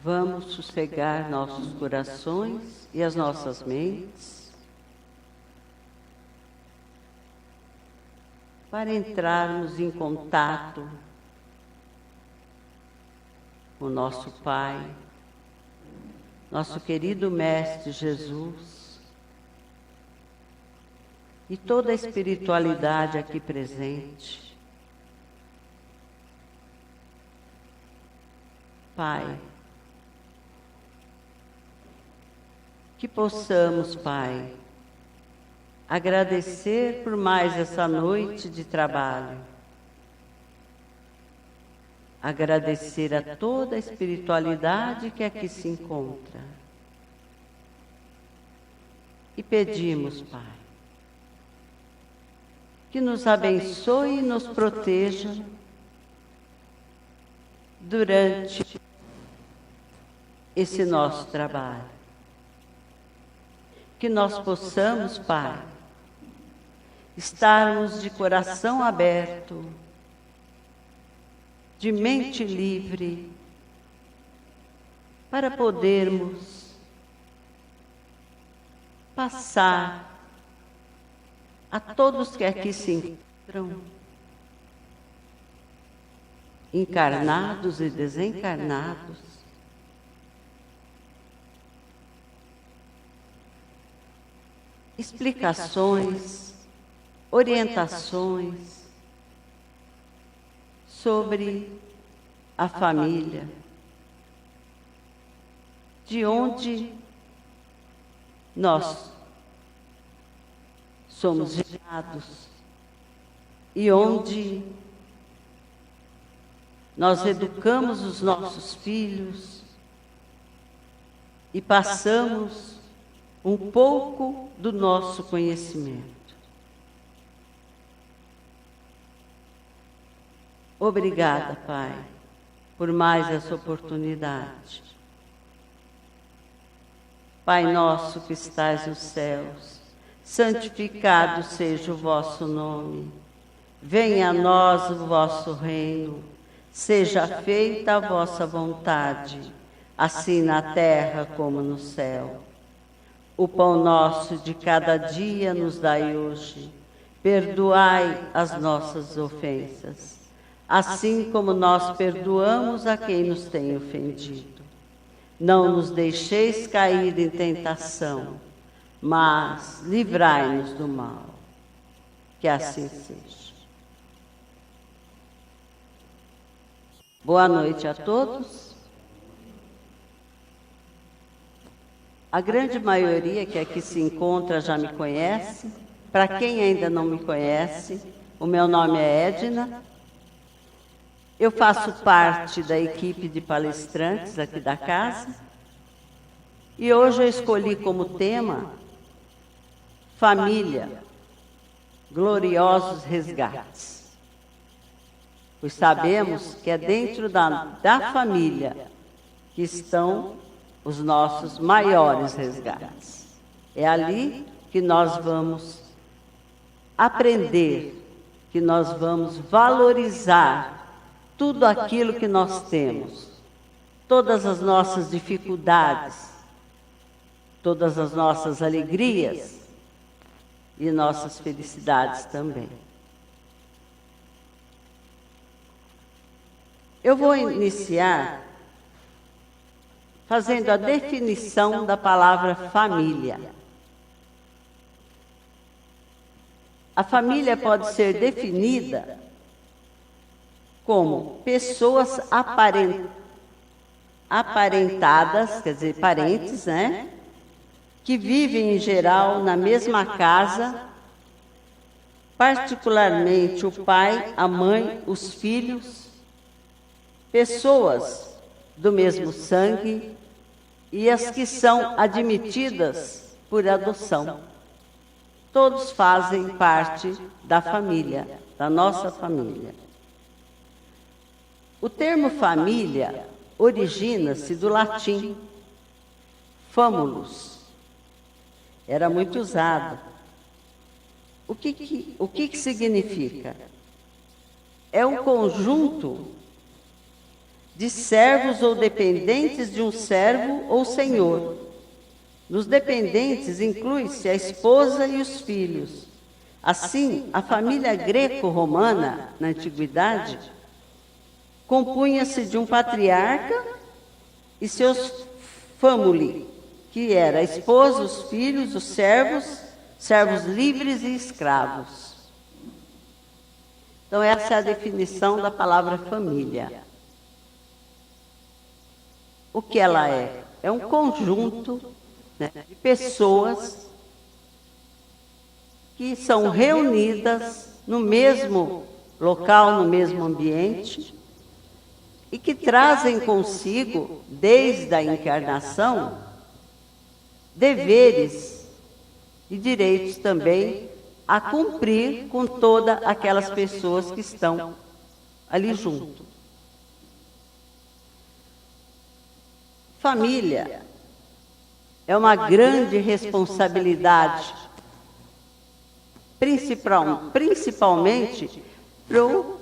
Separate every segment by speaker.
Speaker 1: Vamos sossegar nossos corações e as nossas mentes para entrarmos em contato com nosso Pai, nosso querido Mestre Jesus e toda a espiritualidade aqui presente. Pai, que possamos, Pai, agradecer por mais essa noite de trabalho, agradecer a toda a espiritualidade que aqui se encontra e pedimos, Pai, que nos abençoe e nos proteja durante esse nosso trabalho. Que nós possamos, Pai, estarmos de coração aberto, de mente livre, para podermos passar a todos que aqui se encontram, encarnados e desencarnados, explicações, orientações sobre a família, de onde nós somos gerados e onde nós educamos os nossos filhos e passamos um pouco do nosso conhecimento. Obrigada, Pai, por mais essa oportunidade. Pai nosso que estais nos céus, santificado seja o vosso nome. Venha a nós o vosso reino. Seja feita a vossa vontade, assim na terra como no céu. O pão nosso de cada dia nos dai hoje. Perdoai as nossas ofensas, assim como nós perdoamos a quem nos tem ofendido. Não nos deixeis cair em tentação, mas livrai-nos do mal. Que assim seja. Boa noite a todos. A grande maioria que aqui se encontra já me conhece. Para quem ainda não me conhece, o meu nome é Edna. Eu faço parte da equipe de palestrantes aqui da casa. E hoje eu escolhi como tema Família, Gloriosos Resgates. Pois sabemos que é dentro da família que estão os nossos maiores resgates. É ali que nós vamos aprender, que nós vamos valorizar tudo aquilo que nós temos, todas as nossas dificuldades, todas as nossas alegrias e nossas felicidades também. Eu vou iniciar fazendo a definição da palavra família. A família pode ser definida como pessoas aparentadas, quer dizer, parentes, né? Que vivem em geral na mesma casa, particularmente o pai, a mãe, os filhos, pessoas do mesmo sangue e as que são admitidas por adoção. Todos fazem parte da família, da nossa família. O termo família origina-se do latim famulus. Era muito usado. O que significa? É um conjunto de servos ou dependentes de um servo ou senhor. Nos dependentes inclui-se a esposa e os filhos. Assim, a família greco-romana, na antiguidade, compunha-se de um patriarca e seus famuli, que era a esposa, os filhos, os servos, servos livres e escravos. Então, essa é a definição da palavra família. O que ela é? É um conjunto, né, de pessoas que são reunidas no mesmo local, no mesmo ambiente, e que trazem consigo, desde a encarnação, deveres e direitos também a cumprir com todas aquelas pessoas que estão ali junto. Família é uma grande responsabilidade, principalmente para o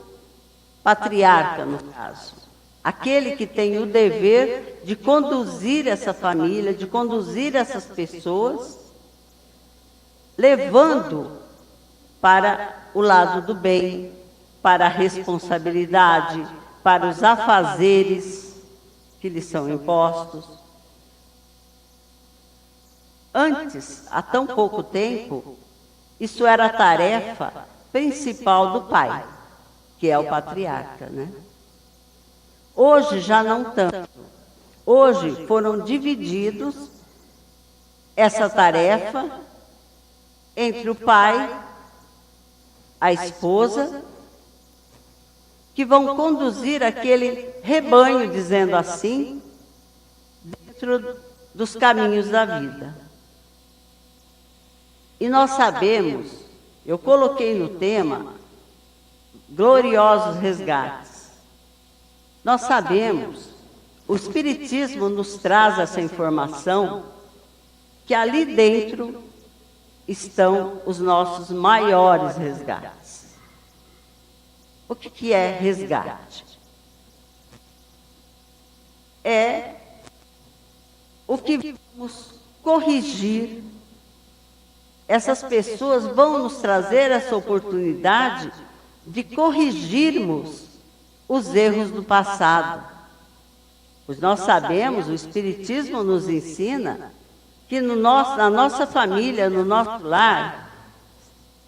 Speaker 1: patriarca, no caso. Aquele que tem o dever de conduzir essa família, de conduzir essas pessoas, levando para o lado do bem, para a responsabilidade, para os afazeres que lhes são impostos. Antes, há tão pouco tempo, isso era a tarefa principal do pai, que é o patriarca, né? Hoje já não tanto. Hoje foram divididos essa tarefa entre o pai, a esposa, que vão conduzir aquele rebanho, dizendo assim, dentro dos caminhos da vida. E nós sabemos, eu coloquei no tema, gloriosos resgates. Nós sabemos, o Espiritismo nos traz essa informação, que ali dentro estão os nossos maiores resgates. O que é resgate? É o que vamos corrigir. Essas pessoas vão nos trazer essa oportunidade de corrigirmos os erros do passado. Pois nós sabemos, o Espiritismo nos ensina que na nossa família, no nosso lar,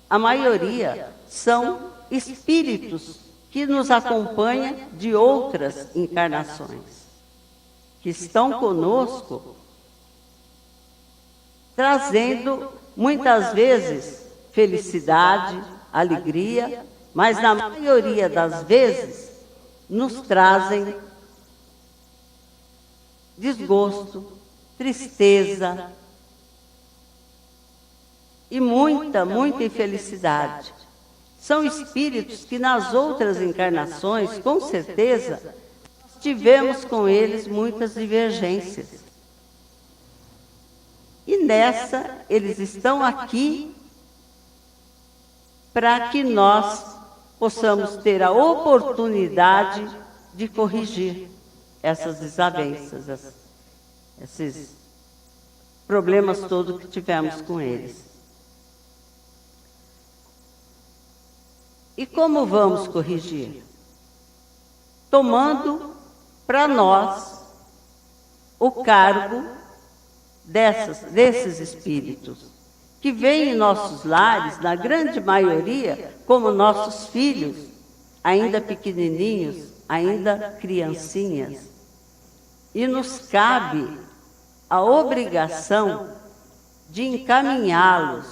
Speaker 1: a maioria são espíritos que nos acompanham de outras encarnações, que estão conosco, trazendo muitas vezes felicidade, alegria, mas na maioria das vezes nos trazem desgosto, tristeza e muita infelicidade. São espíritos que nas outras encarnações, com certeza, tivemos com eles muitas divergências. E nessa, eles estão aqui para que nós possamos ter a oportunidade de corrigir essas desavenças, esses problemas todos que tivemos com eles. E como vamos corrigir? Tomando para nós o cargo desses espíritos, que vêm em nossos lares, na grande maioria, como nossos filhos, ainda pequenininhos, ainda criancinhas. E nos cabe a obrigação de encaminhá-los,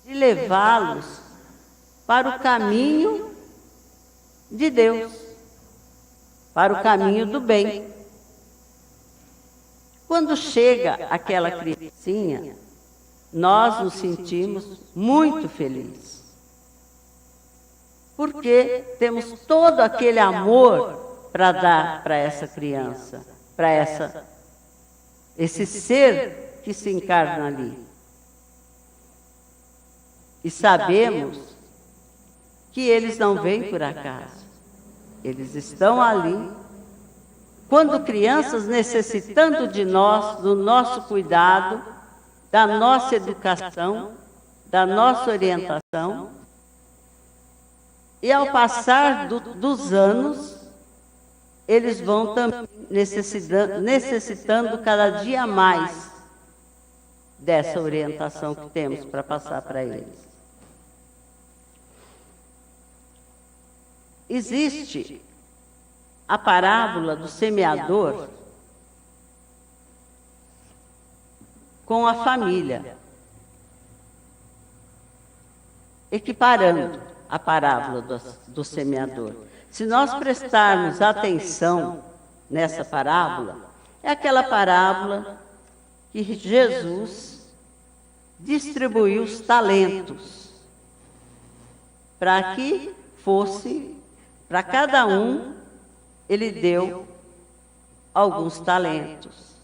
Speaker 1: de levá-los para o caminho de Deus, para o caminho do bem. Quando chega aquela criancinha, nós nos sentimos muito felizes, porque temos todo aquele amor para dar para essa criança, para esse ser que se encarna ali. E sabemos que eles não vêm por acaso, eles estão ali quando crianças necessitando de nós, do nosso cuidado, da nossa educação, da nossa orientação. E ao passar dos anos, eles vão também necessitando cada dia mais dessa orientação que temos para passar para eles. Existe a parábola do semeador com a família, equiparando a parábola do semeador. Se nós prestarmos atenção nessa parábola, é aquela parábola que Jesus distribuiu os talentos para que fosse, para cada um, ele deu alguns talentos.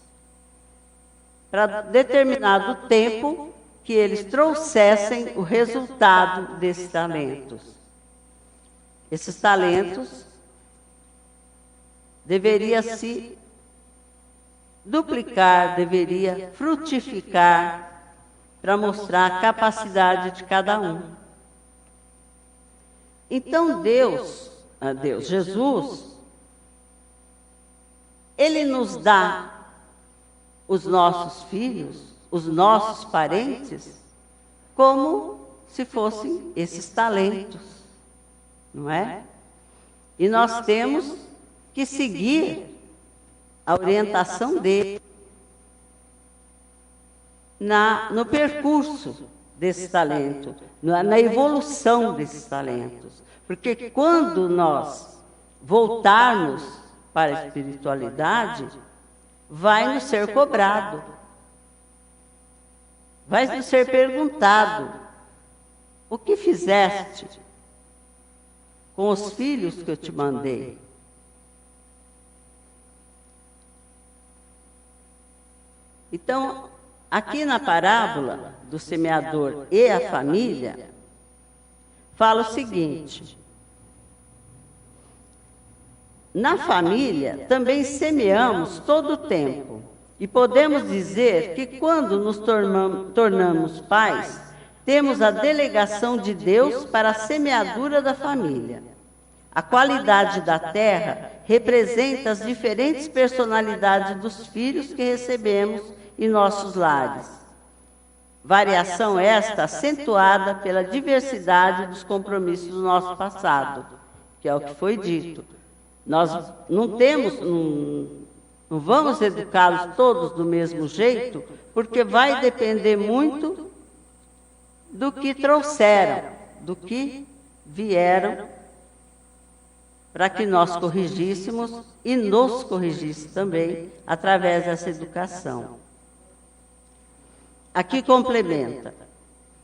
Speaker 1: Para determinado tempo, que eles trouxessem o resultado desses talentos. Esses talentos deveria se duplicar, deveria frutificar para mostrar a capacidade de cada um. Então Jesus, ele nos dá os nossos filhos, os nossos parentes, como se fossem esses talentos, não é? E nós temos que seguir a orientação dele no percurso desse talento, na evolução desses talentos. Porque quando nós voltarmos para a espiritualidade, vai nos ser cobrado. Vai nos ser perguntado: o que fizeste com os filhos que eu te mandei? Então, aqui na parábola do semeador e a família, fala o seguinte: na família também semeamos todo o tempo. E podemos dizer que quando nos tornamos pais, temos a delegação de Deus para a semeadura da família. A qualidade da terra representa as diferentes personalidades dos filhos que recebemos em nossos lares. Variação esta acentuada pela diversidade dos compromissos do nosso passado, que é o que foi dito. Nós não vamos educá-los todos do mesmo jeito, porque vai depender muito do que trouxeram, do que vieram, para que nós corrigíssemos e nos corrigisse também através dessa educação. Aqui complementa: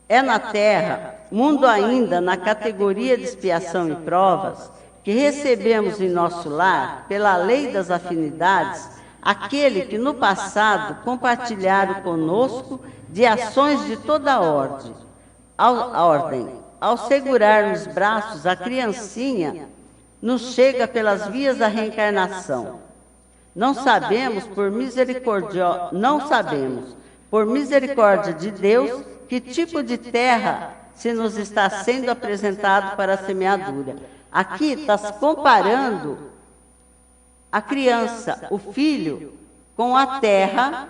Speaker 1: é na terra, mundo ainda na categoria de expiação e provas, que recebemos em nosso lar, pela lei das afinidades, aquele que no passado compartilharam conosco de ações de toda a ordem. Ao segurar nos braços a criancinha, nos chega pelas vias da reencarnação. Não sabemos, por misericórdia de Deus, que tipo de terra se nos está sendo apresentado para a semeadura. Aqui está se comparando a criança, o filho, com a terra,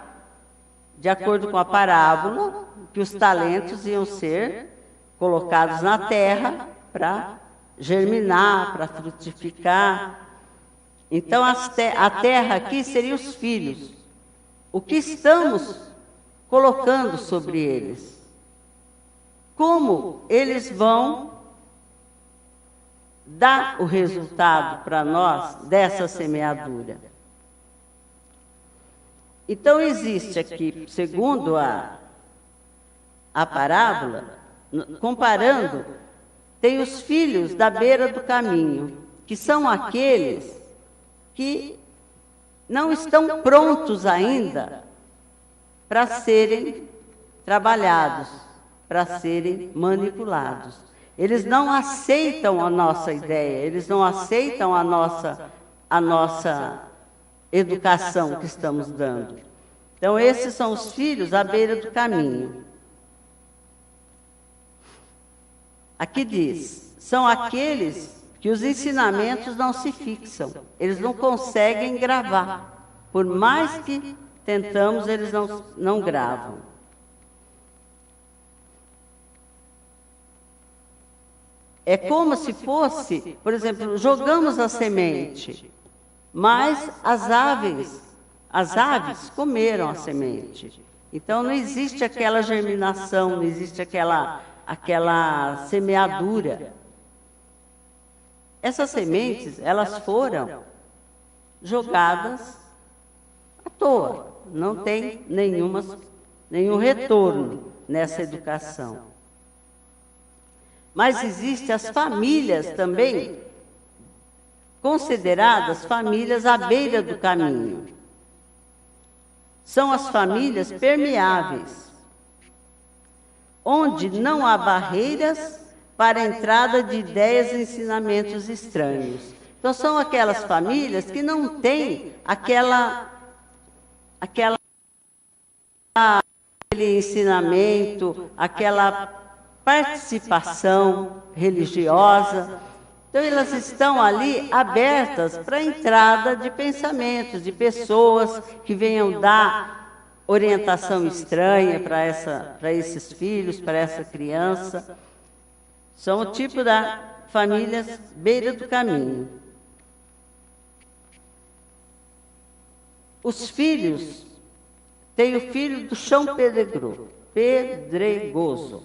Speaker 1: de acordo com a parábola, que os talentos iam ser colocados na terra para germinar, para frutificar. Então, a terra aqui seria os filhos. O que estamos colocando sobre eles? Como eles vão dar o resultado para nós dessa semeadura? Então, existe aqui, segundo a parábola, comparando, tem os filhos da beira do caminho, que são aqueles que não estão prontos ainda para serem trabalhados, para serem manipulados. Eles não aceitam a nossa ideia, eles não aceitam a nossa educação que estamos dando. Então, esses são os filhos à beira do caminho. Aqui diz, são aqueles que os ensinamentos não se fixam, eles não conseguem gravar. Por mais que tentamos, eles não gravam. É como se fosse, por exemplo, jogamos a semente, mas as aves comeram a semente. Então não existe aquela germinação, não existe aquela semeadura. Essas sementes, elas foram jogadas à toa, não tem nenhum retorno nessa educação. Mas existem as famílias também, consideradas famílias à beira do caminho. São as famílias permeáveis, onde não há barreiras para a entrada de ideias e ensinamentos estranhos. Então, são aquelas famílias que não têm aquele ensinamento, aquela participação religiosa. Então, elas estão ali abertas para a entrada de pensamentos, de pessoas que venham dar orientação estranha para esses filhos, para essa criança. São o tipo da família beira do caminho. Os filhos, tem o filho do chão pedregoso.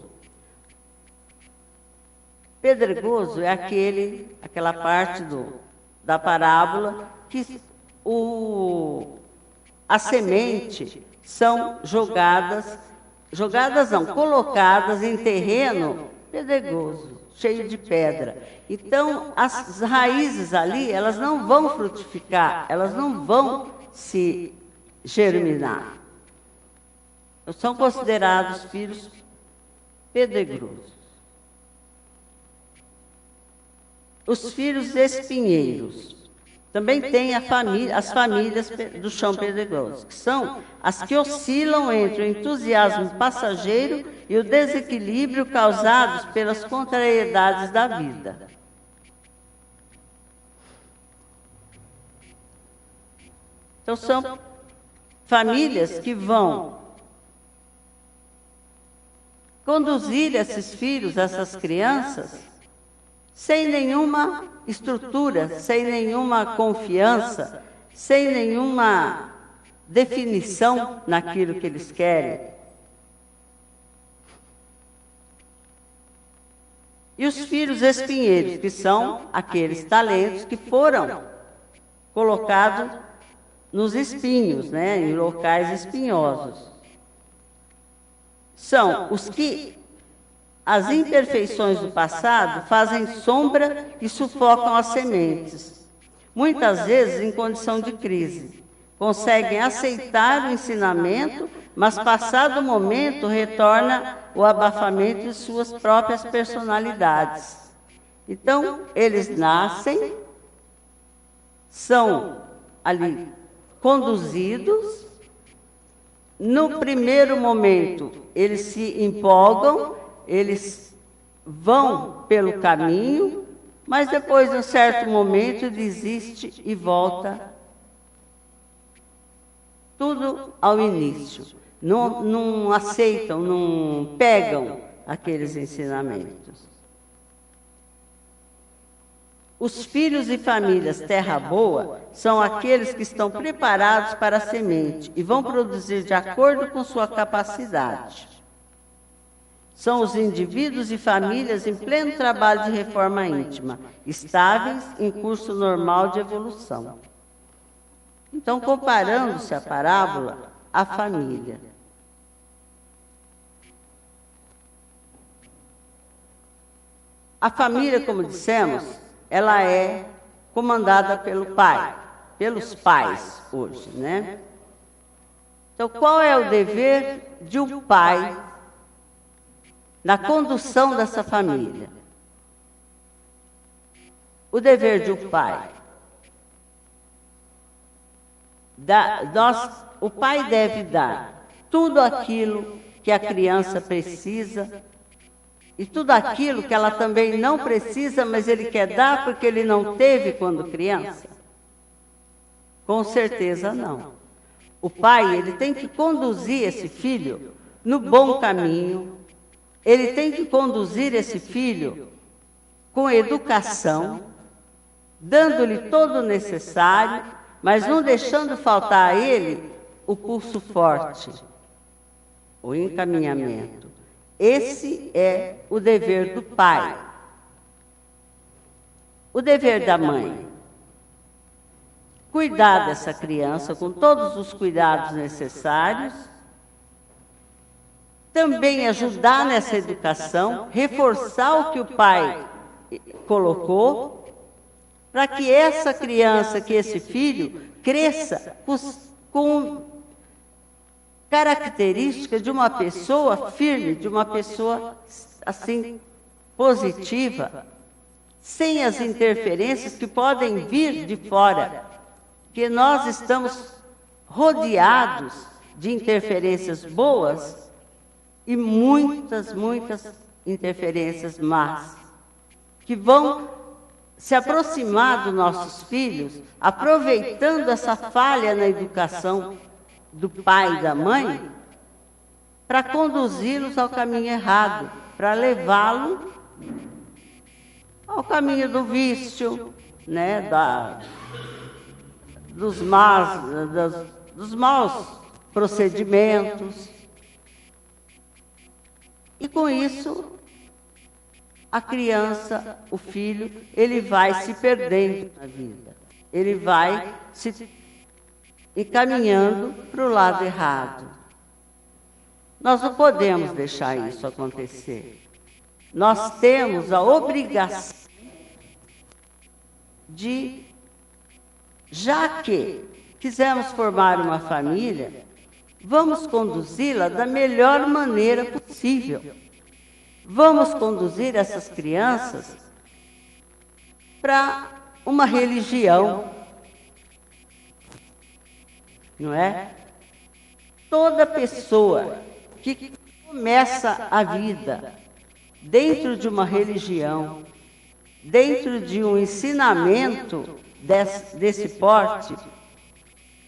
Speaker 1: Pedregoso é aquela parte da parábola que a semente são colocadas em terreno pedregoso, cheio de pedra. Então, as raízes ali, elas não vão frutificar, elas não vão se germinar. São considerados filhos pedregosos. Os filhos espinheiros. Também tem as famílias do chão pedregoso, que são as que oscilam entre o entusiasmo passageiro e o desequilíbrio causados pelas contrariedades da vida. Então, são famílias que vão conduzir esses filhos, essas crianças, sem nenhuma estrutura, sem nenhuma confiança, sem nenhuma definição naquilo que eles querem. E os filhos espinheiros, que são aqueles talentos que foram colocados nos espinhos, né, em locais espinhosos. São os que as imperfeições do passado fazem sombra e sufocam as sementes. Muitas vezes em condição de crise. Conseguem aceitar o ensinamento, mas passado o momento retorna o abafamento de suas próprias personalidades. Então, eles nascem, são ali conduzidos. No primeiro momento, eles se empolgam, eles vão pelo caminho, mas depois de um certo momento desiste e volta tudo ao início. Não aceitam, não pegam aqueles ensinamentos. Os filhos e famílias terra boa são aqueles que estão preparados para a semente e vão produzir de acordo com sua capacidade. São os indivíduos e famílias em pleno trabalho de reforma íntima, estáveis em curso normal de evolução. Então, comparando-se a parábola à família. A família, como dissemos, ela é comandada pelo pai, pelos pais hoje, né? Então, qual é o dever de um pai na condução dessa família? O dever de um pai o pai deve dar tudo aquilo que a criança precisa e tudo aquilo que ela também não precisa, mas ele quer dar porque ele não teve quando criança? Com certeza não. O pai, ele tem que conduzir esse filho no bom caminho, ele tem que conduzir esse filho com educação, dando-lhe todo o necessário, mas não deixando faltar a ele o pulso forte, o encaminhamento. Esse é o dever do pai. O dever da mãe: cuidar dessa criança com todos os cuidados necessários, também ajudar nessa educação, reforçar o que o pai colocou, para que essa criança, que esse filho, cresça com características de uma pessoa firme, de uma pessoa assim positiva, sem as interferências que podem vir de fora, porque nós estamos rodeados de interferências boas e muitas interferências más, que vão se aproximar dos nossos filhos, aproveitando essa falha na educação do pai e da mãe, para conduzi-los ao caminho errado, para levá-lo ao caminho do vício, né, dos maus procedimentos. E com isso, a criança, o filho, ele vai se perdendo na vida. Ele vai se encaminhando para o lado errado. Nós não podemos deixar isso acontecer. Nós temos a obrigação de, já que quisermos formar uma família, vamos conduzi-la da melhor maneira possível. Vamos conduzir essas crianças para uma religião, não é? Toda pessoa que começa a vida dentro de uma religião, dentro de um ensinamento desse porte,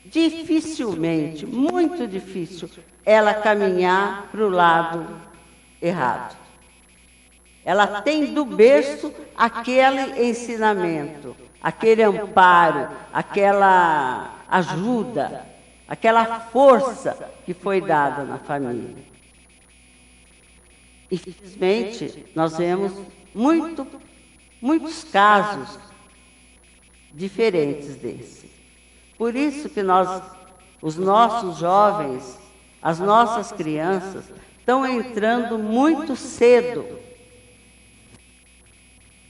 Speaker 1: dificilmente, muito difícil, ela caminhar para o lado errado. Ela tem do berço aquele ensinamento, aquele amparo, aquela ajuda, aquela força que foi dada na família. Infelizmente, nós vemos muitos casos diferentes desse. Por isso que os nossos jovens, as nossas crianças, estão entrando muito cedo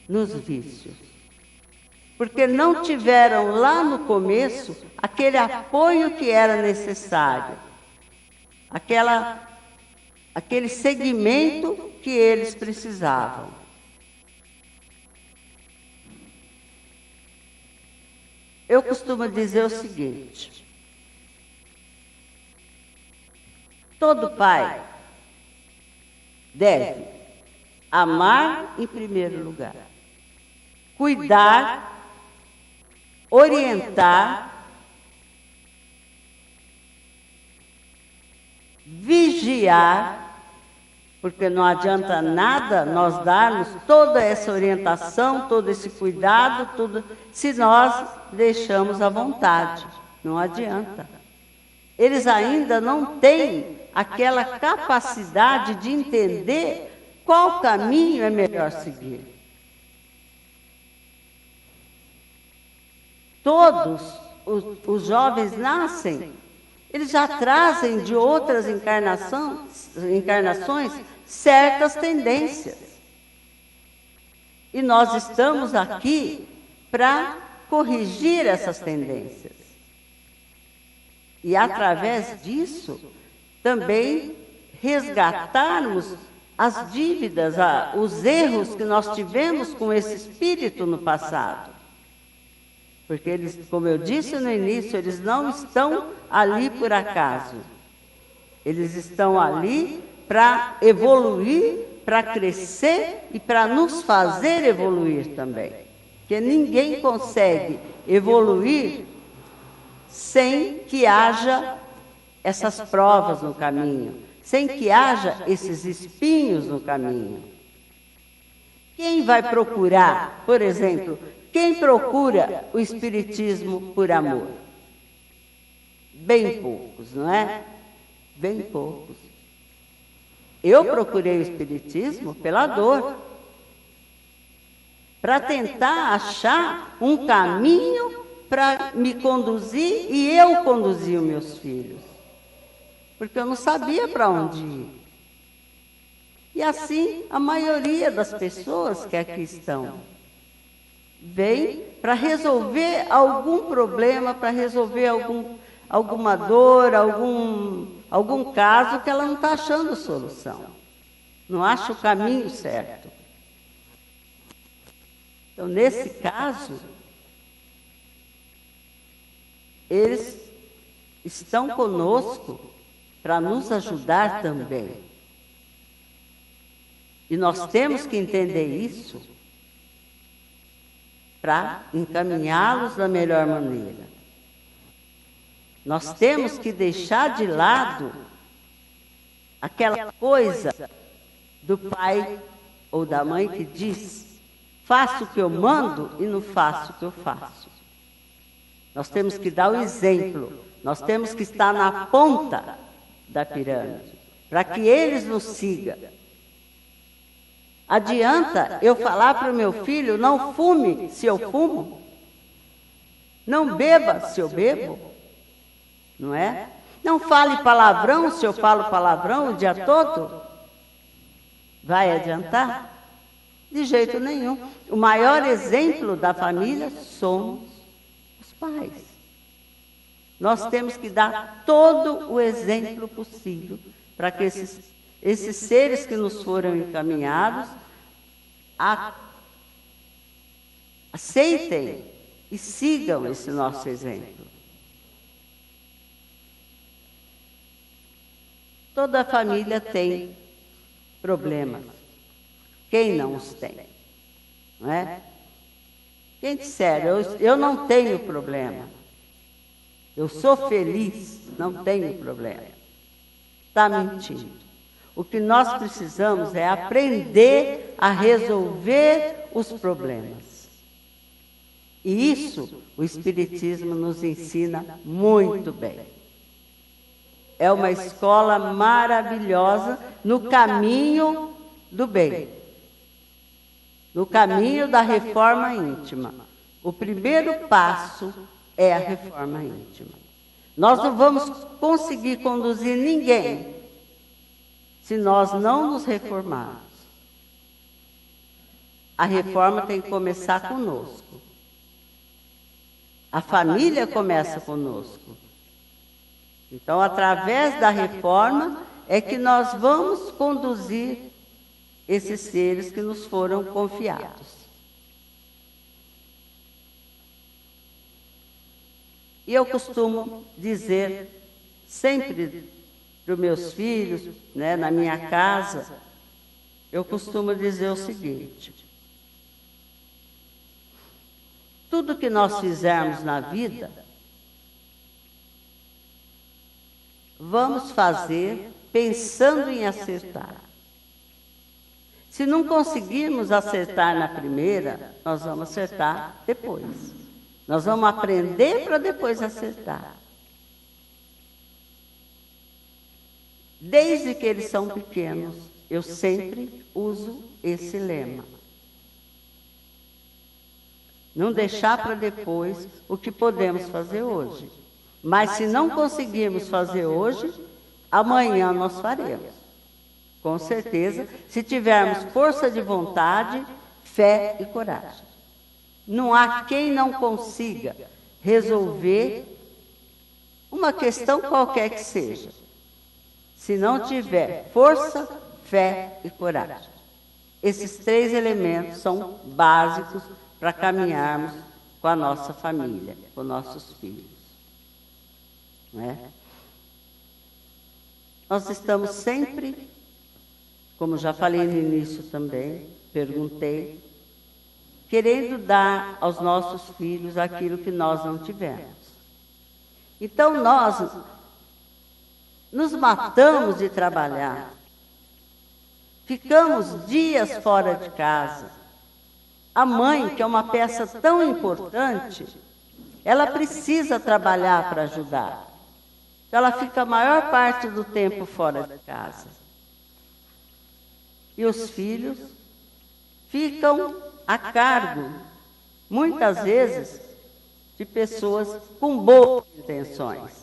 Speaker 1: nos vícios, porque não tiveram lá no começo aquele apoio que era necessário, aquele segmento que eles precisavam. Eu costumo dizer o seguinte: todo pai deve amar em primeiro lugar, cuidar, orientar, vigiar, porque não adianta nada nós darmos toda essa orientação, todo esse cuidado, tudo, se nós deixamos à vontade. Não adianta. Eles ainda não têm aquela capacidade de entender qual caminho é melhor seguir. Todos os jovens nascem, eles já trazem de outras encarnações certas tendências. E nós estamos aqui para corrigir essas tendências. E através disso, também resgatarmos as dívidas, os erros que nós tivemos com esse espírito no passado. Porque eles, como eu disse no início, eles não estão ali por acaso. Eles estão ali para evoluir, para crescer e para nos fazer evoluir também. Porque ninguém consegue evoluir sem que haja essas provas no caminho, sem que haja esses espinhos no caminho. Quem vai procurar, por exemplo, quem procura o Espiritismo por amor? Bem poucos, não é? Bem poucos. Eu procurei o Espiritismo pela dor, para tentar achar um caminho para me conduzir e eu conduzir os meus filhos, porque eu não sabia para onde ir. E assim, a maioria das pessoas que aqui estão vem para resolver algum problema, para resolver alguma dor, algum caso que ela não está achando solução. Não acha o caminho certo. Então, nesse caso, eles estão conosco para nos ajudar também. E nós temos que entender isso para encaminhá-los da melhor maneira. Nós temos que deixar de lado aquela coisa do pai ou da mãe que diz: faço o que eu mando e não faço o que eu faço. Nós temos que dar o exemplo, nós temos que estar na ponta da pirâmide, para que eles nos sigam. Adianta eu falar para o meu filho: não fume se eu fumo, não beba se eu bebo, não é? Não fale palavrão se eu falo palavrão o dia todo. Vai adiantar? De jeito nenhum. O maior exemplo da família somos os pais. Nós temos que dar todo o exemplo possível para que esses seres que nos foram encaminhados aceitem e sigam esse nosso exemplo. Toda família tem problemas. Quem não os tem? Não é? Quem disser, eu não tenho problema, eu sou feliz, não tenho problema, está mentindo. O que nós precisamos é aprender a resolver os problemas. E isso o Espiritismo nos ensina muito bem. É uma escola maravilhosa no caminho do bem, no caminho da reforma íntima. O primeiro passo é a reforma íntima. Nós não vamos conseguir conduzir ninguém se nós não nos reformarmos. A reforma tem que começar conosco. A família começa conosco. Então, através da reforma, é que nós vamos conduzir esses seres que nos foram confiados. E eu costumo dizer sempre para os meus filhos, né, na minha casa, eu costumo dizer o seguinte: tudo que nós fizermos na vida, vamos fazer pensando em acertar. Se não conseguirmos acertar na primeira, nós vamos acertar depois. Nós vamos aprender para depois acertar. Desde que eles são pequenos, eu sempre uso esse lema. Não deixar para depois o que podemos fazer hoje. Mas se não conseguirmos fazer hoje, amanhã nós faremos. Com certeza, se tivermos força de vontade, fé e coragem. Não há quem não consiga resolver uma questão qualquer que seja, se não tiver força, fé e coragem. Esses três elementos são básicos para caminharmos com com a nossa família, com nossos filhos. Não é? Nós estamos sempre, como já falei no início também, perguntei, querendo dar aos nossos filhos aquilo que nós não tivemos. Então, nós nos matamos de trabalhar, ficamos dias fora de casa. A mãe, que é uma peça tão importante, ela precisa trabalhar para ajudar. Ela fica a maior parte do tempo fora de casa. E os filhos ficam a cargo, muitas vezes, de pessoas com boas intenções,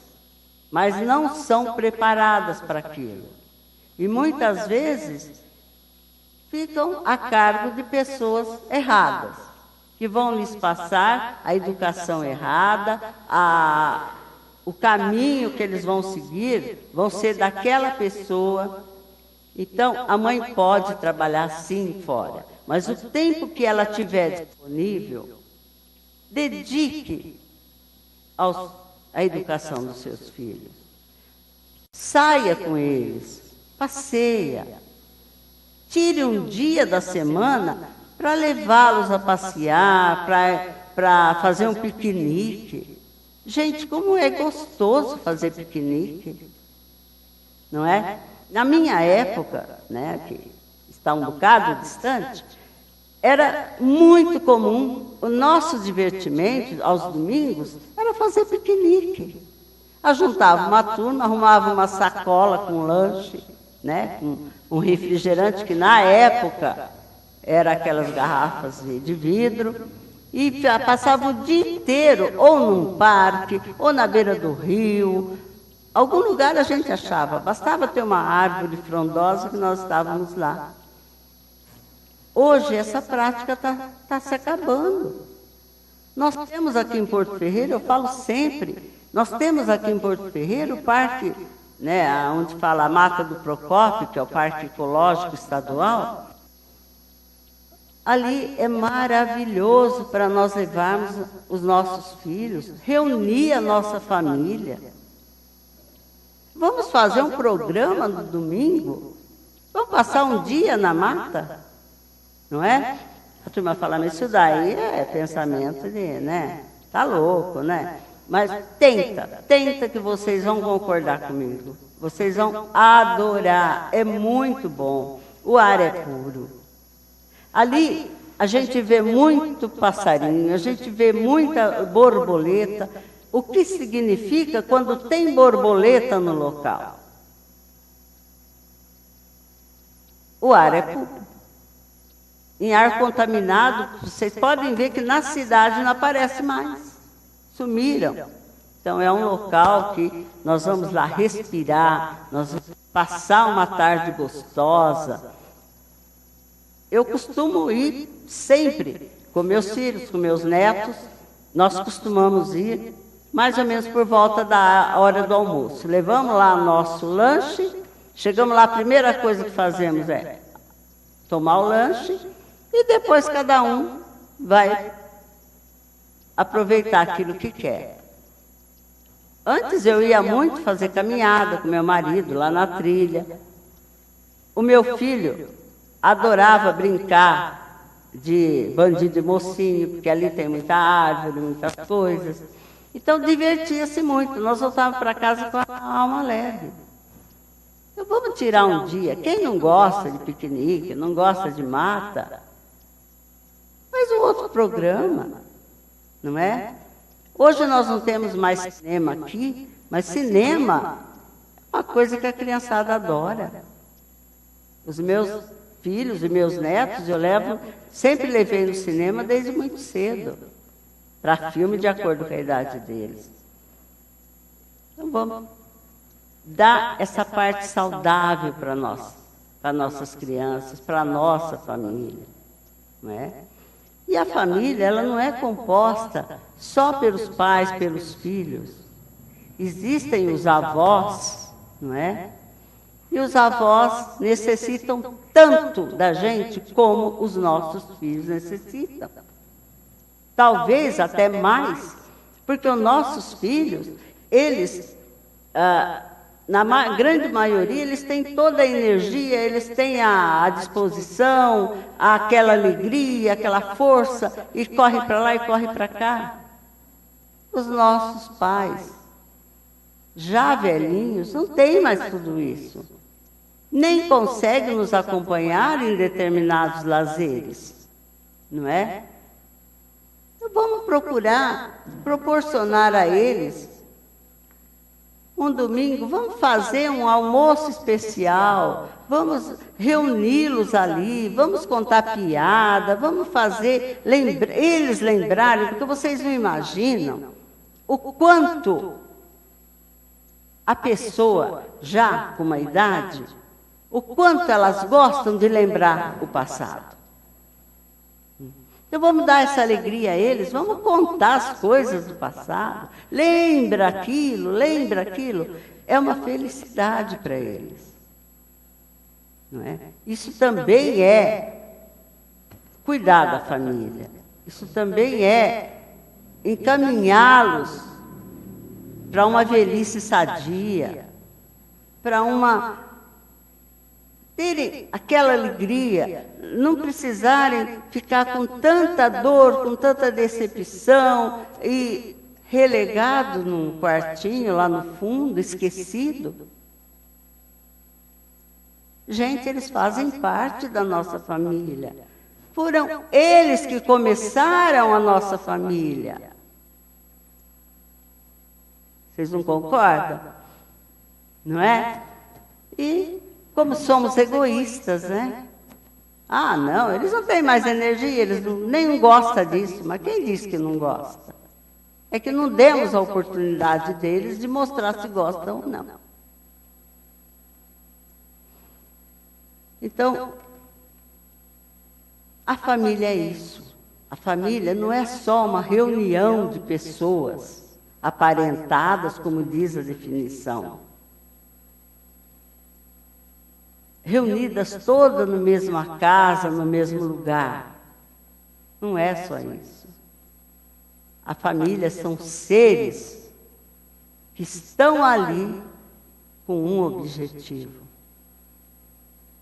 Speaker 1: mas não são preparadas para aquilo. E muitas vezes ficam a cargo de pessoas erradas, que vão lhes passar a educação errada, o caminho que eles vão seguir vão ser daquela pessoa. Então, a mãe pode trabalhar sim fora, mas o tempo que ela tiver disponível, dedique à educação dos seus filhos. Saia com eles, passeia. Tire um dia da semana para levá-los a passear, para fazer um piquenique. Gente, como é gostoso fazer piquenique, não é? Na minha época, né, que está um bocado distante, era muito comum, o nosso divertimento aos domingos era fazer piquenique. Ajuntava uma turma, arrumava uma sacola com lanche, né, com um refrigerante, que na época era aquelas garrafas de vidro, e passava o dia inteiro, ou num parque, ou na beira do rio. Algum lugar a gente achava, bastava ter uma árvore frondosa que nós estávamos lá. Hoje essa prática está se acabando. Nós temos aqui em Porto Ferreiro, eu falo sempre, nós temos aqui em Porto Ferreiro o parque, né, onde fala a Mata do Procópio, que é o Parque Ecológico Estadual. Ali é maravilhoso para nós levarmos os nossos filhos, reunir a nossa família. Vamos fazer um programa no domingo? Vamos passar um dia na mata? Não é? A turma fala, mas isso daí é pensamento de, né? Tá louco, né? Mas tenta que vocês vão concordar comigo. Vocês vão adorar, é muito bom. O ar é puro. Ali a gente vê muito passarinho, a gente vê muita borboleta. O que significa quando tem borboleta no local? O ar é puro. Em ar contaminado, vocês podem ver que na cidade não aparece mais. Sumiram. Então é um local que nós vamos lá respirar, nós vamos passar uma tarde gostosa. Eu costumo ir sempre com meus filhos, com meus netos, nós costumamos ir mais ou menos por volta da hora do almoço. Levamos lá o nosso lanche, chegamos lá, a primeira coisa que fazemos é tomar o lanche e depois cada um vai aproveitar aquilo que quer. Antes eu ia muito fazer caminhada com meu marido lá na trilha. O meu filho adorava brincar de bandido e mocinho, porque ali tem muita árvore, muitas coisas. Então divertia-se muito. Nós voltávamos para casa com a alma leve. Então vamos tirar um dia. Quem não gosta de piquenique, não gosta de mata, faz um outro programa, não é? Hoje nós não temos mais cinema aqui, mas cinema é uma coisa que a criançada adora. Os meus filhos e meus netos, sempre levei no cinema desde muito cedo, para filme de acordo com a idade deles. Então vamos dar essa parte saudável para nós, para nossas crianças, para a nossa família, não é? E a família, ela não é composta só pelos pais, pelos filhos. Existem os avós, não é? E os avós necessitam tanto da gente como os nossos filhos necessitam. talvez até mais, porque os nossos filhos, eles, na grande maioria, eles têm toda a energia, eles têm a disposição, aquela alegria, aquela força, e corre para lá e corre para cá. Os nossos pais, já velhinhos, não têm mais tudo isso. Nem conseguem nos acompanhar em determinados lazeres, não é? Então vamos procurar proporcionar a eles um domingo, vamos fazer um almoço especial, vamos reuni-los ali, vamos contar piada, vamos fazer eles lembrarem, porque vocês não imaginam o quanto a pessoa já com uma idade, o quanto elas gostam de lembrar o passado. Então vamos dar essa alegria a eles, vamos contar as coisas do passado. Lembra aquilo, lembra aquilo. É uma felicidade para eles. Não é? Isso também é cuidar da família. Isso também é encaminhá-los para uma velhice sadia, para terem aquela alegria, não precisarem ficar com tanta dor, com tanta decepção e relegado num quartinho lá no fundo, esquecido. Gente, eles fazem parte da nossa família. Foram eles que começaram a nossa família. Vocês não concordam? Não é? E como somos egoístas, né? Ah, não, eles não têm mais energia, eles nem gostam disso. Mas quem disse que não gosta? É que não demos a oportunidade deles de mostrar se gostam ou não. Então, a família é isso. A família não é só uma reunião de pessoas aparentadas, como diz a definição. Reunidas todas na mesma casa, no mesmo lugar. Não é só isso. A família são seres que estão ali com um objetivo.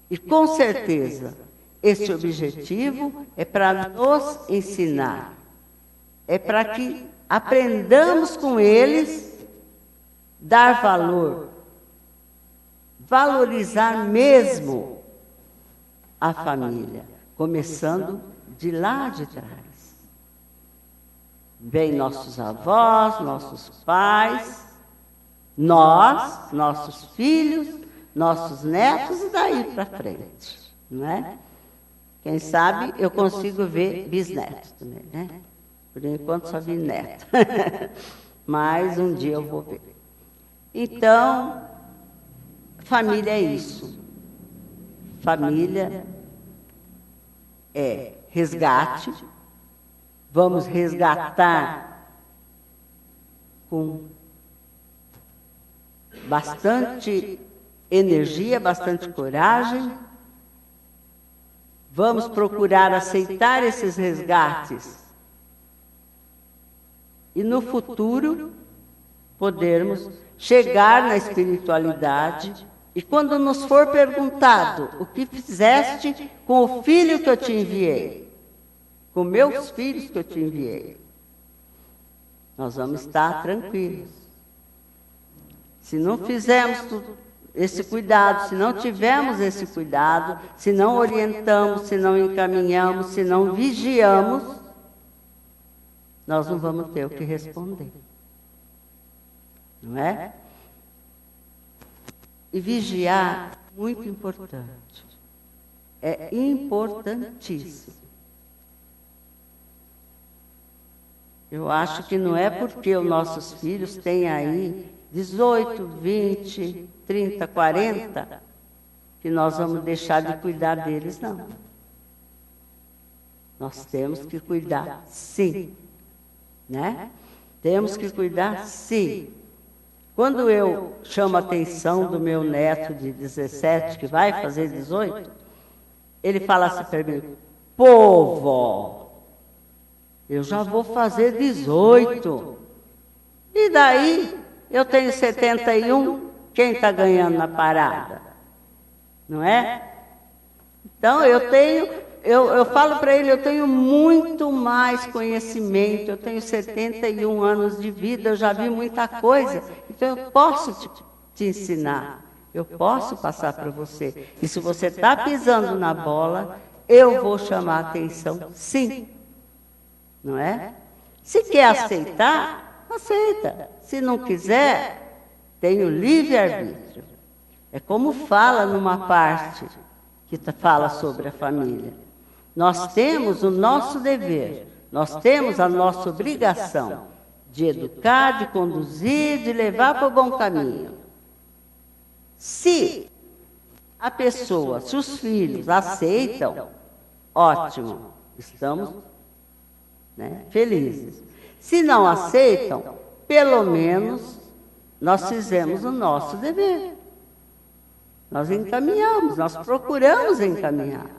Speaker 1: E com certeza, esse objetivo é para nos ensinar. É para que aprendamos com eles dar valor. Valorizar mesmo a família, começando de lá de trás. Vem nossos avós, nossos pais, nós, nossos filhos, nossos netos e daí para frente, não é? Quem sabe eu consigo ver bisnetos também, né? Por enquanto só vi neto, mas um dia eu vou ver. Então, família é isso. Família é resgate. Vamos resgatar com bastante energia, bastante coragem. Vamos procurar aceitar esses resgates e no futuro podermos chegar na espiritualidade. E quando nos for perguntado o que fizeste com o filho que eu te enviei, com meus filhos que eu te enviei, nós vamos estar tranquilos. Se não fizermos esse cuidado, se não tivermos esse cuidado, se não orientamos, se não encaminhamos, se não vigiamos, nós não vamos ter o que responder. Não é? E vigiar, muito importante. É importantíssimo. Eu acho que não é porque os nossos filhos têm aí 18, 20, 30, 40, que nós vamos deixar de cuidar deles, não. Nós temos que cuidar, sim. Né? Temos que cuidar, sim. Quando eu chamo a atenção do meu neto de 17, que vai fazer 18, ele fala assim para mim, pô, vó. Eu já vou fazer 18. E daí, eu tenho 71, quem está ganhando na parada? Não é? Então, eu falo para ele, eu tenho muito mais conhecimento, eu tenho 71 anos de vida, eu já vi muita coisa, então eu posso te ensinar, eu posso passar para você. E se você está pisando na bola, eu vou chamar a atenção, sim. Não é? Se quer aceitar, aceita. Se não quiser, tem o livre-arbítrio. É como fala numa parte que fala sobre a família. Nós temos o nosso dever, nós temos a nossa obrigação de educar, de conduzir, de levar para o bom caminho. Se a pessoa, se os filhos aceitam, ótimo, estamos felizes. Se não aceitam, pelo menos nós fizemos o nosso dever. Nós encaminhamos, nós procuramos encaminhar.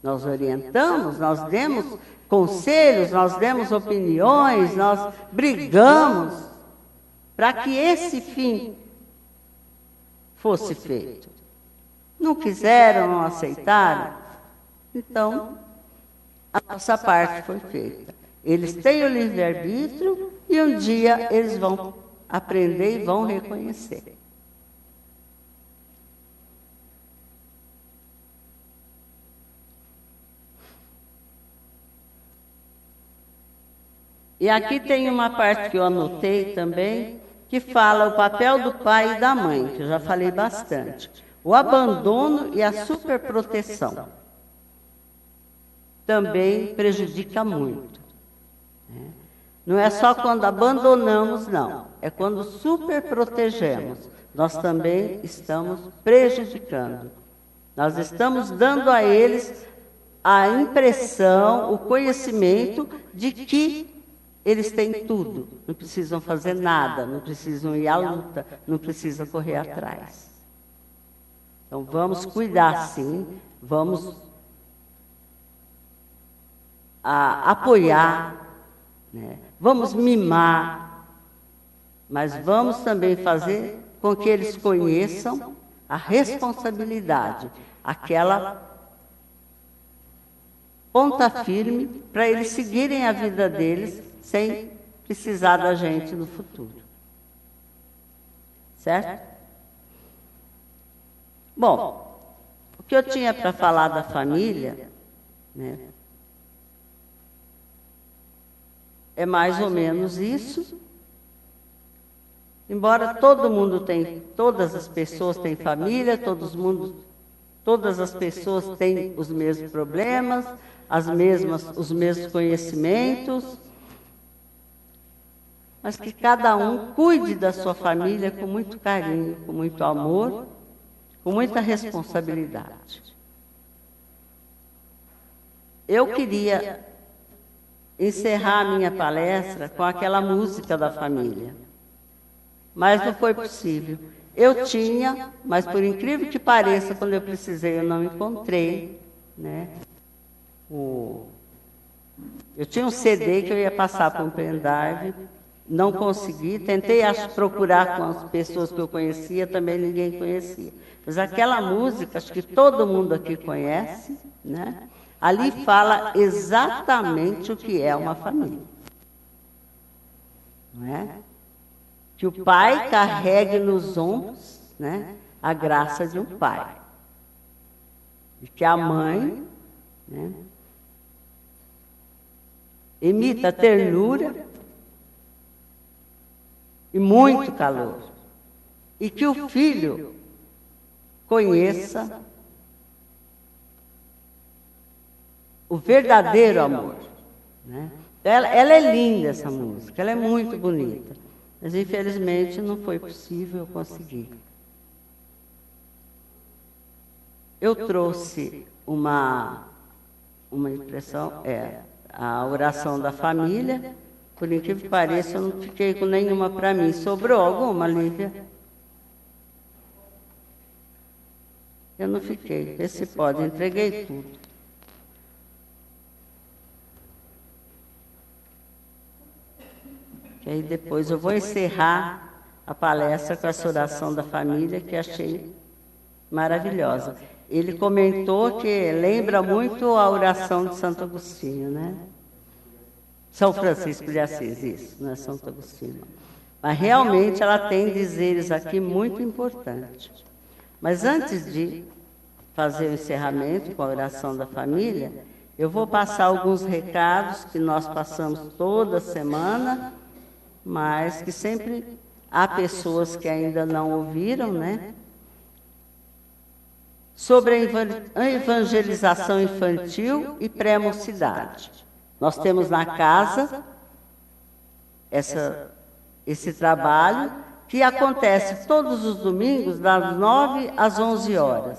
Speaker 1: Nós orientamos, nós demos conselhos, nós demos opiniões, nós brigamos para que esse fim fosse feito. Não quiseram, não aceitaram, então a nossa parte foi feita. Eles têm o livre-arbítrio e um dia eles vão aprender e vão reconhecer. E aqui tem uma parte que eu anotei também, que fala o papel do pai e da mãe, que eu já falei bastante. O abandono e a superproteção também prejudica muito. Não é só quando abandonamos, não. É quando superprotegemos. Nós também estamos prejudicando. Nós estamos dando a eles a impressão, o conhecimento de que eles têm tudo, não precisam fazer nada, não precisam ir à luta, não precisam correr atrás. Então, vamos cuidar, sim, vamos apoiar, vamos mimar, mas vamos também fazer com que eles conheçam a responsabilidade, aquela ponta firme para eles seguirem a vida deles sem precisar da gente no futuro. Certo? Bom, o que eu tinha para falar da família, é mais ou menos isso. Embora todo mundo tenha, todas as pessoas têm família, todas as pessoas têm os mesmos problemas, os mesmos conhecimentos, mas que cada um cuide da sua família com muito carinho, com muito amor, com muita responsabilidade. Eu queria encerrar a minha palestra com aquela música da família, mas não foi possível. Eu tinha, mas por incrível que pareça, quando eu precisei, eu não encontrei, Eu tinha um CD que eu ia passar para um pendrive, não consegui, tentei procurar com as pessoas que eu conhecia, também ninguém conhecia. Mas aquela música, acho que todo mundo aqui conhece, ali fala exatamente o que é uma família. Não é? Que o pai carregue nos ombros, a graça de um pai. E que a mãe, emita ternura e muito calor. E que o filho conheça o verdadeiro amor. Ela é linda, essa música, ela é muito bonita. Mas, infelizmente, não foi possível conseguir. Eu trouxe uma impressão, a oração da família. Por incrível que pareça, eu não fiquei com nenhuma para mim. Sobrou alguma, Lívia? Eu não fiquei. Vê se pode, entreguei tudo. que aí depois eu vou encerrar a palestra com essa oração da família, que achei maravilhosa. Ele comentou que lembra muito a oração de Santo Agostinho, né? São Francisco de Assis, isso, não é Santo Agostinho. Mas realmente ela tem dizeres aqui muito importantes. Mas antes de fazer o encerramento com a oração da família, eu vou passar alguns recados que nós passamos toda semana, mas que sempre há pessoas que ainda não ouviram, né? Sobre a evangelização infantil e pré-mocidade. Nós temos na casa esse trabalho que acontece todos os domingos, das 9 às 11 horas.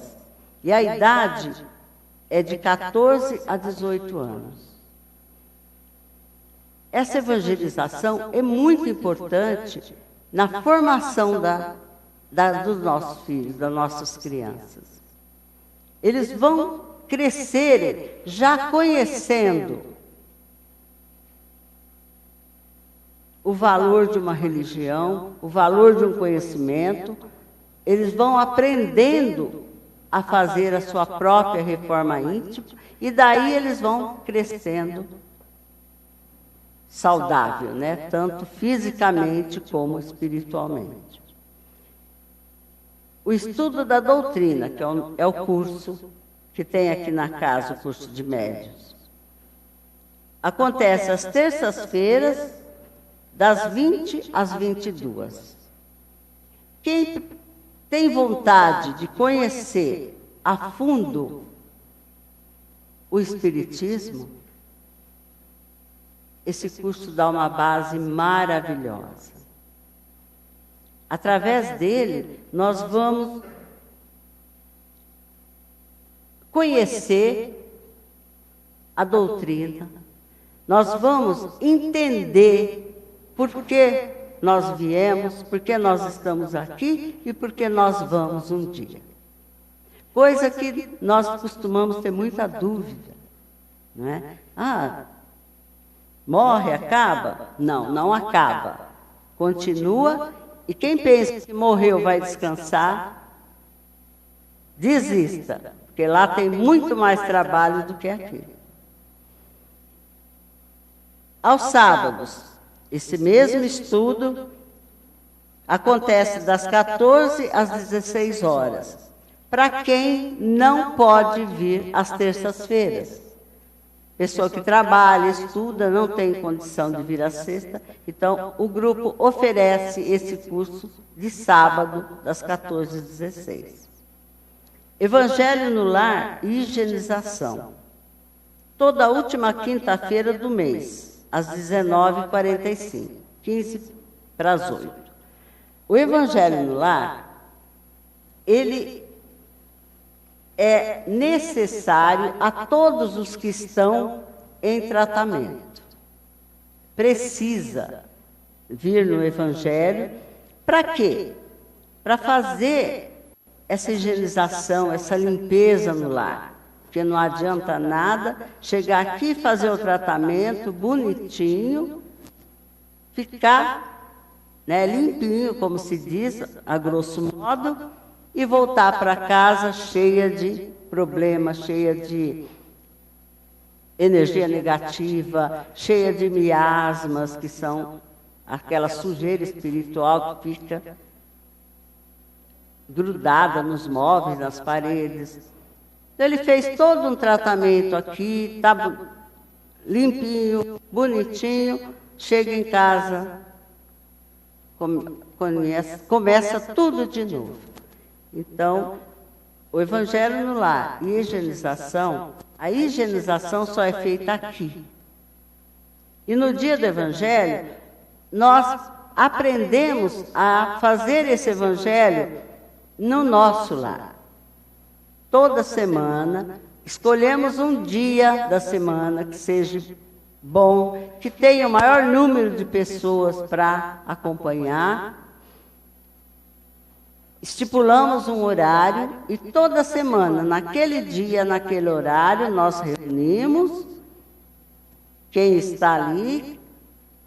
Speaker 1: E a idade é de 14 a 18 anos. Essa evangelização é muito importante na formação dos nossos filhos, das nossas crianças. Eles vão crescerem já conhecendo o valor de uma religião, o valor de um conhecimento. Eles vão aprendendo a fazer a sua própria reforma íntima, e daí eles vão crescendo saudável, né? Tanto fisicamente como espiritualmente. O estudo da doutrina, que é o curso que tem aqui na casa, o curso de médiuns. Acontece às terças-feiras, das 20 às 22. Quem tem vontade de conhecer a fundo o Espiritismo, esse curso dá uma base maravilhosa. Através dele, nós vamos conhecer a doutrina, nós vamos entender por que nós viemos, por que nós estamos aqui e por que nós vamos um dia. Coisa que nós costumamos ter muita dúvida, não é? Morre, acaba? Não, não acaba. Continua. E quem pensa que morreu vai descansar, desista, porque lá tem muito mais trabalho do que aqui. Aos sábados, esse mesmo estudo acontece das 14 às 16 horas, para quem não pode vir às terças-feiras. Pessoa que trabalha, estuda, não tem condição de vir à sexta, então o grupo oferece esse curso de sábado, das 14 às 16. Evangelho no Lar e Higienização. Toda última quinta-feira do mês, às 19h45, 15 para as 8. O Evangelho no Lar, ele é necessário a todos os que estão em tratamento. Precisa vir no Evangelho. Para quê? Para fazer essa higienização, essa limpeza no lar. Porque não adianta nada chegar aqui e fazer o tratamento bonitinho, ficar, né, limpinho, como se diz, a grosso modo, e voltar para casa cheia de problemas, cheia de energia negativa, cheia de miasmas, que são aquela sujeira espiritual que fica grudada nos móveis, nas paredes. Então, ele fez todo um tratamento aqui, está limpinho, bonitinho, chega em casa, começa tudo de novo. Então, o Evangelho no Lar e a higienização só é feita aqui. E no dia do Evangelho, nós aprendemos a fazer esse Evangelho no nosso lar. Toda semana, escolhemos um dia da semana que seja bom, que tenha o maior número de pessoas para acompanhar. Estipulamos um horário e toda semana, naquele dia, naquele horário, nós reunimos quem está ali,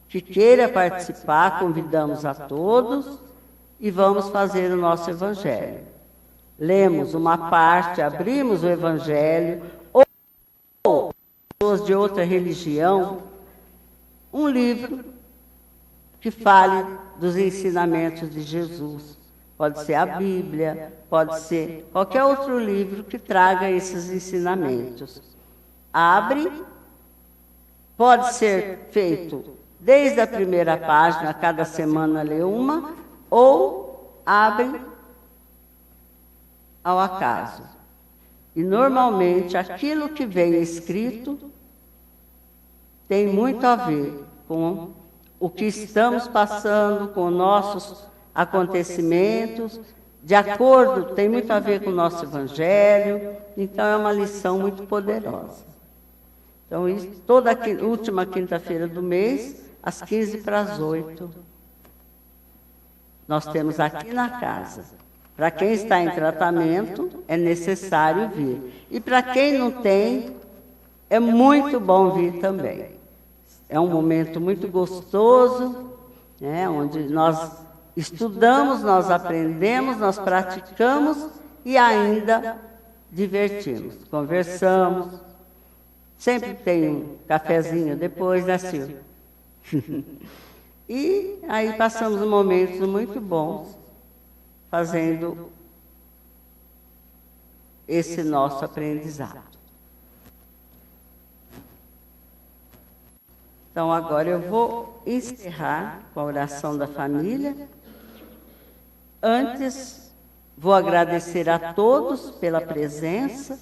Speaker 1: que queira participar, convidamos a todos e vamos fazer o nosso Evangelho. Lemos uma parte, abrimos o Evangelho, ou pessoas de outra religião, um livro que fale dos ensinamentos de Jesus. Pode ser a Bíblia, pode ser qualquer outro livro que traga esses ensinamentos. Abre, pode ser feito desde a primeira página, cada semana lê uma, ou abre ao acaso. E normalmente aquilo que vem escrito tem muito a ver com o que estamos passando, com nossos acontecimentos, de acordo, tem muito a ver com o nosso Evangelho, então é uma lição muito poderosa. Então, isso, toda última quinta-feira do mês, às 7:45, nós temos aqui na casa. Para quem está em tratamento, é necessário vir. E para quem não tem, é muito bom vir também. É um momento muito gostoso, né, onde nós estudamos, nós aprendemos, nós praticamos e ainda divertimos, conversamos. Sempre tem um cafezinho depois, né, Silvia? E aí passamos momentos muito bons fazendo esse nosso aprendizado. Então, agora eu vou encerrar com a oração da família. Antes, vou agradecer a todos pela presença,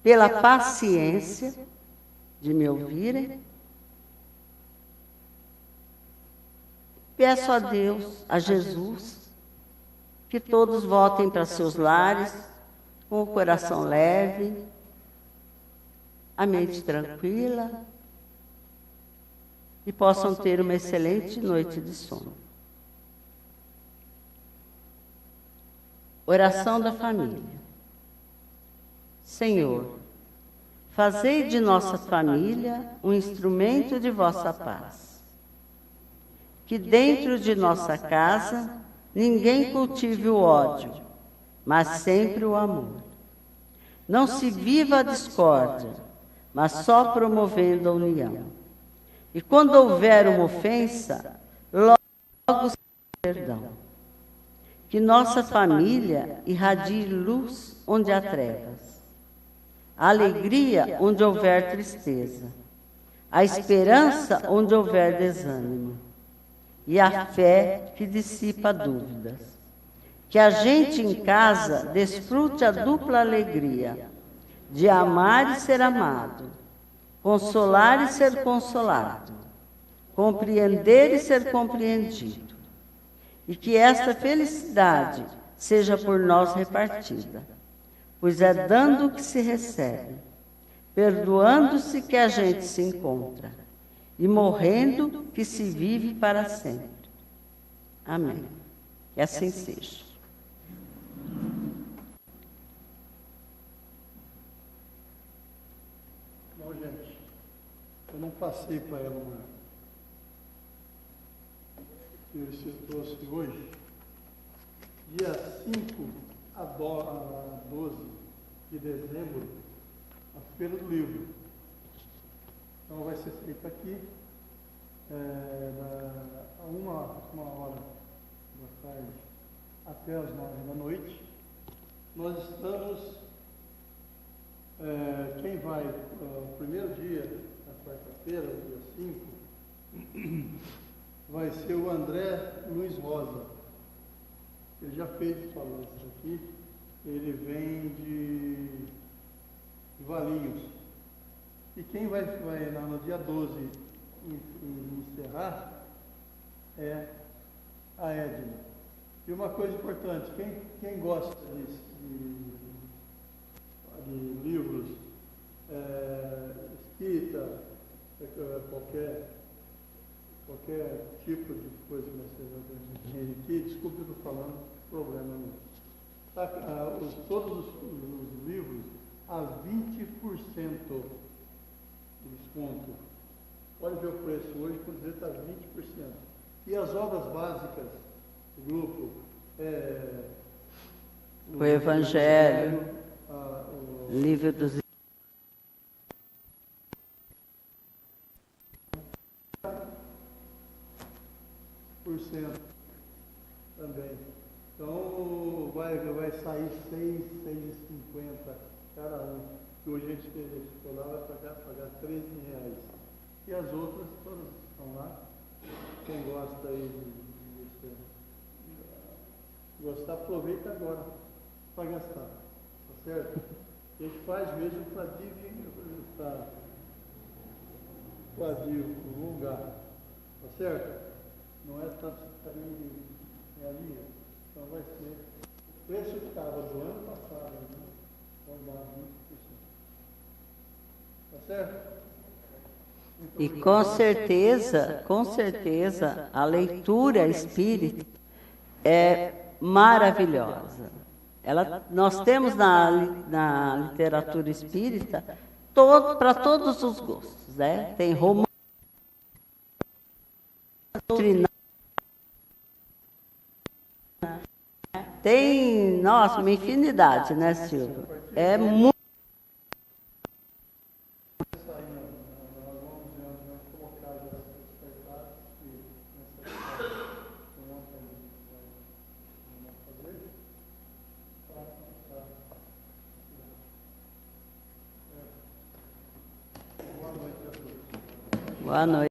Speaker 1: pela paciência de me ouvirem. Peço a Deus, a Jesus, que todos voltem para seus lares com o coração leve, a mente tranquila e possam ter uma excelente noite de sono. Oração da família. Senhor, fazei de nossa família um instrumento de vossa paz. Que dentro de nossa casa ninguém cultive o ódio, mas sempre o amor. Não se viva a discórdia, mas só promovendo a união. E quando houver uma ofensa, logo se perdão. Que nossa família irradie luz onde há trevas, a alegria onde houver tristeza, a esperança onde houver desânimo, e a fé que dissipa dúvidas. Que a gente em casa desfrute a dupla alegria de amar e ser amado, consolar e ser consolado, compreender e ser compreendido. E que esta felicidade seja por nós repartida, pois é dando que se recebe, perdoando-se que a gente se encontra, e morrendo que se vive para sempre. Amém. Que assim seja.
Speaker 2: Bom, gente, eu não passei para ela uma que eu trouxe hoje. Dia 5 a 12 de dezembro, a Feira do Livro. Então vai ser feita aqui, a uma hora da tarde até as 9 da noite. Nós estamos, quem vai, o primeiro dia, na quarta-feira, dia 5, vai ser o André Luiz Rosa. Ele já fez palestras aqui, ele vem de Valinhos. E quem vai no dia 12 encerrar é a Edna. E uma coisa importante, quem gosta de livros, escrita, qualquer tipo de coisa que nós temos aqui, desculpe eu estou falando, problema não. Tá, todos os livros a 20% de desconto. Pode ver o preço hoje, por exemplo, está 20%. E as obras básicas do grupo,
Speaker 1: O Evangelho,
Speaker 2: o
Speaker 1: livro dos
Speaker 2: também. Então vai sair 6,50 cada um. E hoje a gente foi lá, vai pagar R$13. E as outras todas estão lá. Quem gosta aí de gostar, aproveita agora para gastar. Tá certo? A gente faz mesmo para divulgar. Tá certo? Não é tanto ali. Então vai ser o preço que estava do ano passado, né? Vai dar 20%. Tá certo?
Speaker 1: E com certeza, a leitura espírita é maravilhosa. Nós temos na literatura espírita para todos os gostos, né? Tem romance, tem, nossa, uma infinidade, né, Silvio? É muito. Boa noite.